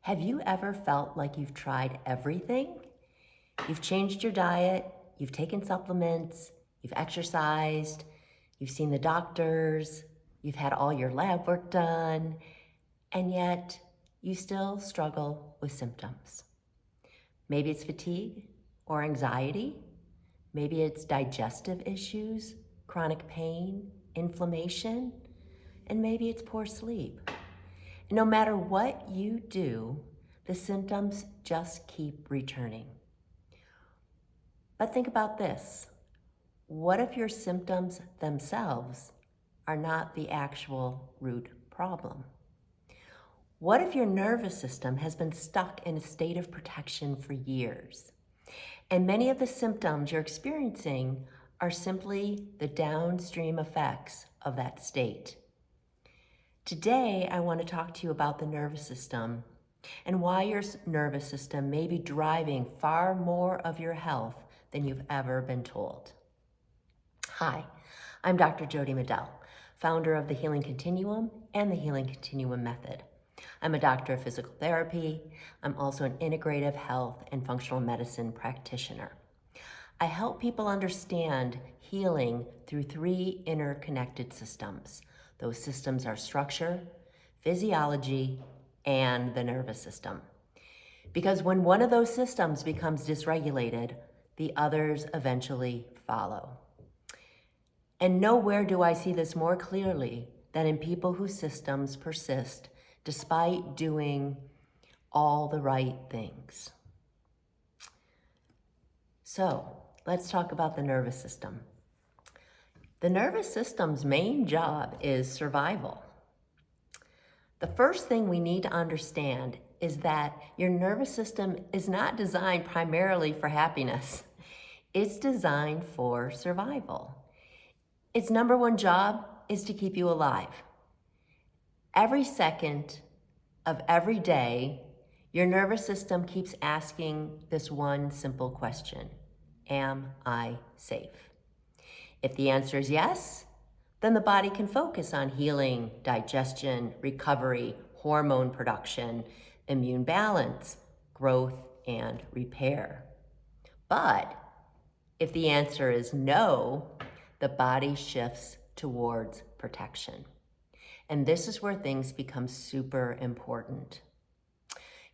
Have you ever felt like you've tried everything? You've changed your diet, you've taken supplements, you've exercised, you've seen the doctors, you've had all your lab work done, and yet you still struggle with symptoms. Maybe it's fatigue or anxiety. Maybe it's digestive issues, chronic pain, inflammation, and maybe it's poor sleep. No matter what you do, the symptoms just keep returning. But think about this. What if your symptoms themselves are not the actual root problem? What if your nervous system has been stuck in a state of protection for years? And many of the symptoms you're experiencing are simply the downstream effects of that state. Today, I want to talk to you about the nervous system and why your nervous system may be driving far more of your health than you've ever been told. Hi, I'm Dr. Jodi Medell, founder of the Healing Continuum and the Healing Continuum method. I'm a doctor of physical therapy. I'm also an integrative health and functional medicine practitioner. I help people understand healing through three interconnected systems. Those systems are structure, physiology, and the nervous system. Because when one of those systems becomes dysregulated, the others eventually follow. And nowhere do I see this more clearly than in people whose systems persist despite doing all the right things. So let's talk about the nervous system. The nervous system's main job is survival. The first thing we need to understand is that your nervous system is not designed primarily for happiness. It's designed for survival. Its number one job is to keep you alive. Every second of every day, your nervous system keeps asking this one simple question: am I safe? If the answer is yes, then the body can focus on healing, digestion, recovery, hormone production, immune balance, growth, and repair. But if the answer is no, the body shifts towards protection. And this is where things become super important.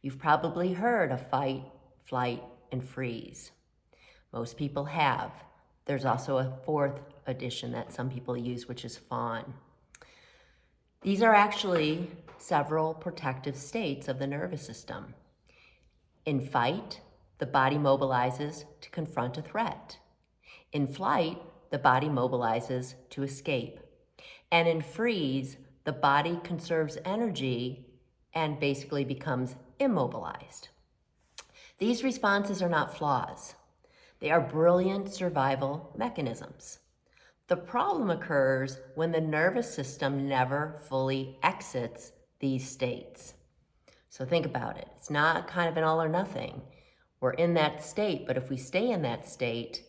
You've probably heard of fight, flight, and freeze. Most people have. There's also a fourth edition that some people use, which is fawn. These are actually several protective states of the nervous system. In fight, the body mobilizes to confront a threat. In flight, the body mobilizes to escape. And in freeze, the body conserves energy and basically becomes immobilized. These responses are not flaws. They are brilliant survival mechanisms. The problem occurs when the nervous system never fully exits these states. So think about it. It's not kind of an all or nothing. We're in that state, but if we stay in that state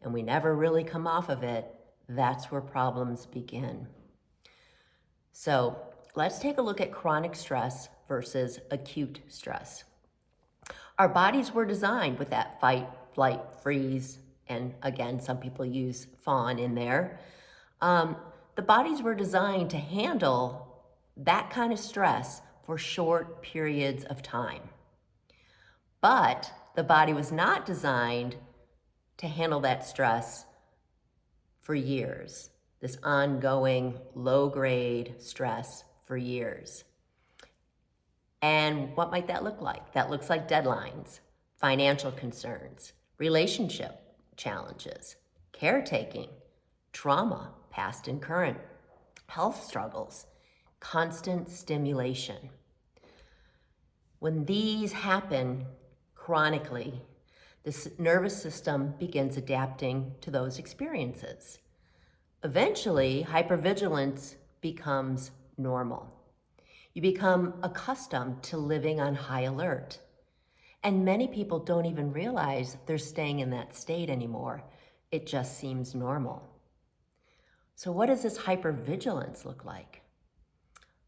and we never really come off of it, that's where problems begin. So let's take a look at chronic stress versus acute stress. Our bodies were designed with that fight, flight, freeze, and again, some people use fawn in there. The bodies were designed to handle that kind of stress for short periods of time. But the body was not designed to handle that stress for years, this ongoing low-grade stress for years. And what might that look like? That looks like deadlines, financial concerns, relationship challenges, caretaking, trauma, past and current, health struggles, constant stimulation. When these happen chronically, the nervous system begins adapting to those experiences. Eventually, hypervigilence becomes normal. You become accustomed to living on high alert. And many people don't even realize they're staying in that state anymore. It just seems normal. So what does this hypervigilance look like?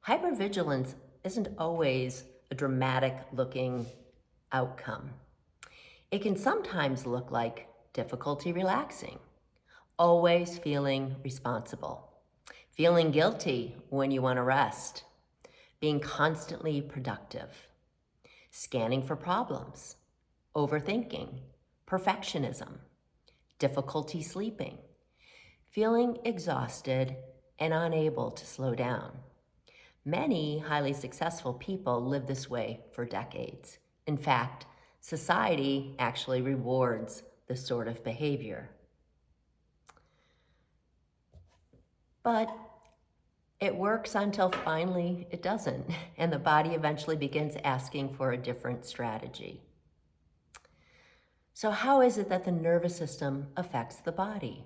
Hypervigilance isn't always a dramatic looking outcome. It can sometimes look like difficulty relaxing, always feeling responsible, feeling guilty when you want to rest, being constantly productive, scanning for problems, overthinking, perfectionism, difficulty sleeping, feeling exhausted and unable to slow down. Many highly successful people live this way for decades. In fact, society actually rewards this sort of behavior. But it works until finally it doesn't, and the body eventually begins asking for a different strategy. So how is it that the nervous system affects the body?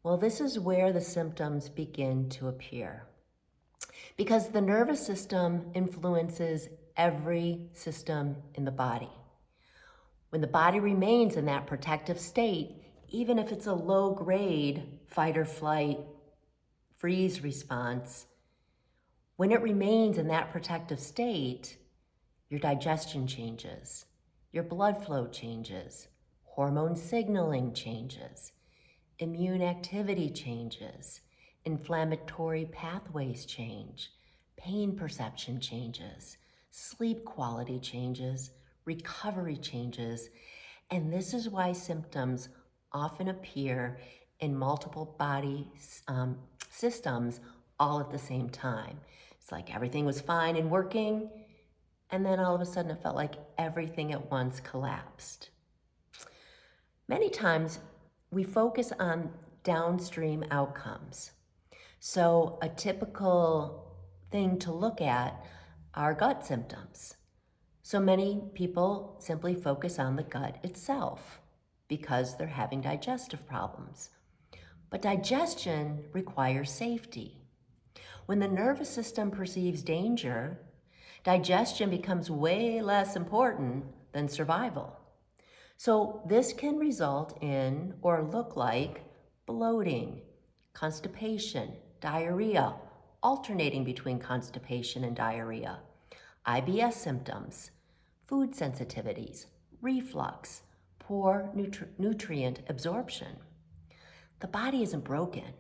Well, this is where the symptoms begin to appear. Because the nervous system influences every system in the body. When the body remains in that protective state, even if it's a low-grade fight or flight freeze response, when it remains in that protective state, your digestion changes, your blood flow changes, hormone signaling changes, immune activity changes, inflammatory pathways change, pain perception changes, sleep quality changes, recovery changes, and this is why symptoms often appear in multiple body systems all at the same time. It's like everything was fine and working, and then all of a sudden it felt like everything at once collapsed. Many times we focus on downstream outcomes. So a typical thing to look at are gut symptoms. So many people simply focus on the gut itself because they're having digestive problems. But digestion requires safety. When the nervous system perceives danger, digestion becomes way less important than survival. So this can result in or look like bloating, constipation, diarrhea, alternating between constipation and diarrhea, IBS symptoms, food sensitivities, reflux, poor nutrient absorption. The body isn't broken.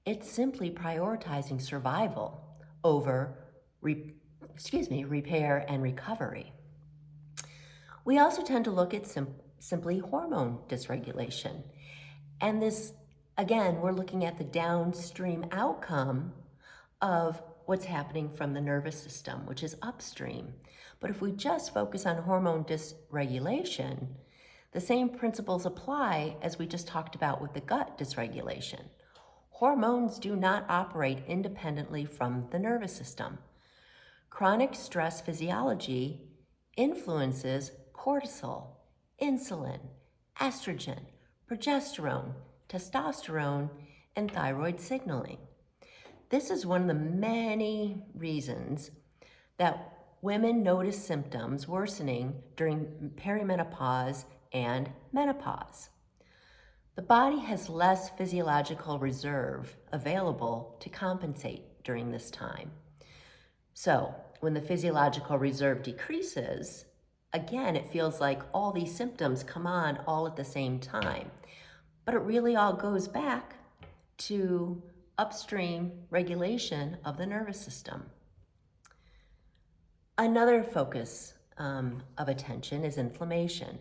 It's simply prioritizing survival over repair and recovery. We also tend to look at simply hormone dysregulation. And this, again, we're looking at the downstream outcome of what's happening from the nervous system, which is upstream. But if we just focus on hormone dysregulation, the same principles apply as we just talked about with the gut dysregulation. Hormones do not operate independently from the nervous system. Chronic stress physiology influences cortisol, insulin, estrogen, progesterone, testosterone, and thyroid signaling. This is one of the many reasons that women notice symptoms worsening during perimenopause and menopause. The body has less physiological reserve available to compensate during this time. So when the physiological reserve decreases, again, it feels like all these symptoms come on all at the same time. But it really all goes back to upstream regulation of the nervous system. Another focus of attention is inflammation.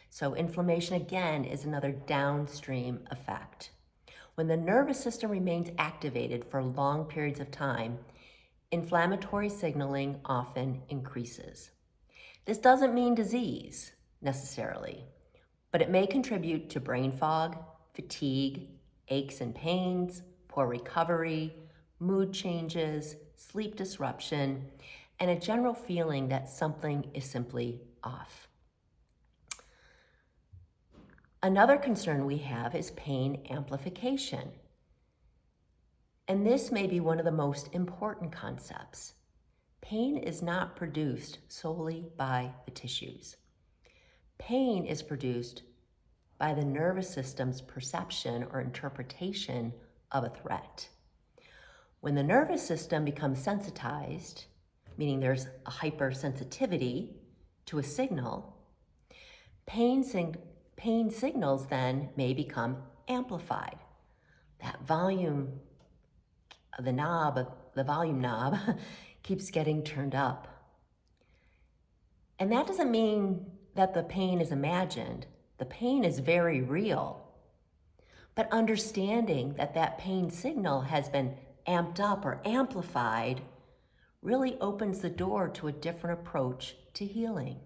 So inflammation, again, is another downstream effect. When the nervous system remains activated for long periods of time, inflammatory signaling often increases. This doesn't mean disease, necessarily, but it may contribute to brain fog, fatigue, aches and pains, poor recovery, mood changes, sleep disruption, and a general feeling that something is simply off. Another concern we have is pain amplification. And this may be one of the most important concepts. Pain is not produced solely by the tissues. Pain is produced by the nervous system's perception or interpretation of a threat. When the nervous system becomes sensitized, meaning there's a hypersensitivity to a signal, pain signals then may become amplified. That volume the volume knob keeps getting turned up. And that doesn't mean that the pain is imagined. The pain is very real. But understanding that that pain signal has been amped up or amplified really opens the door to a different approach to healing.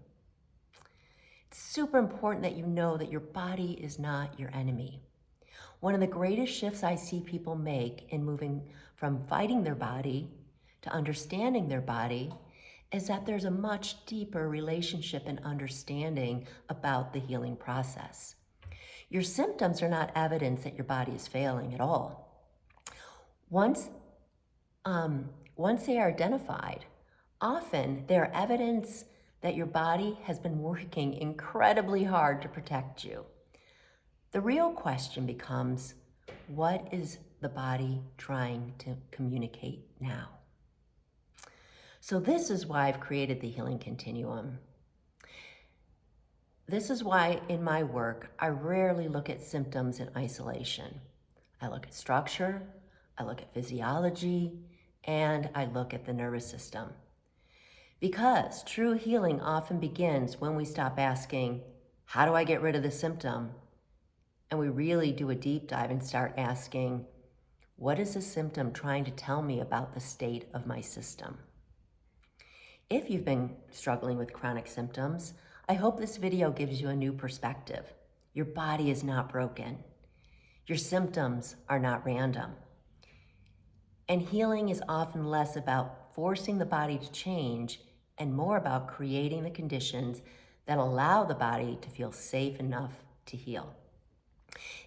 It's super important that you know that your body is not your enemy. One of the greatest shifts I see people make in moving from fighting their body to understanding their body is that there's a much deeper relationship and understanding about the healing process. Your symptoms are not evidence that your body is failing at all. Once they are identified, often they are evidence that your body has been working incredibly hard to protect you. The real question becomes, what is the body trying to communicate now? So this is why I've created the Healing Continuum. This is why in my work, I rarely look at symptoms in isolation. I look at structure, I look at physiology, and I look at the nervous system. Because true healing often begins when we stop asking, how do I get rid of the symptom? And we really do a deep dive and start asking, what is the symptom trying to tell me about the state of my system? If you've been struggling with chronic symptoms, I hope this video gives you a new perspective. Your body is not broken. Your symptoms are not random. And healing is often less about forcing the body to change and more about creating the conditions that allow the body to feel safe enough to heal.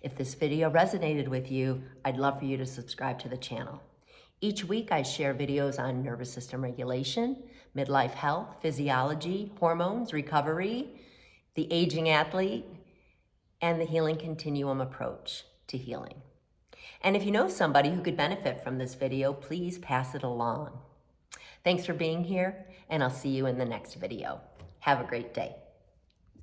If this video resonated with you, I'd love for you to subscribe to the channel. Each week I share videos on nervous system regulation, midlife health, physiology, hormones, recovery, the aging athlete, and the Healing Continuum approach to healing. And if you know somebody who could benefit from this video, please pass it along. Thanks for being here, and I'll see you in the next video. Have a great day.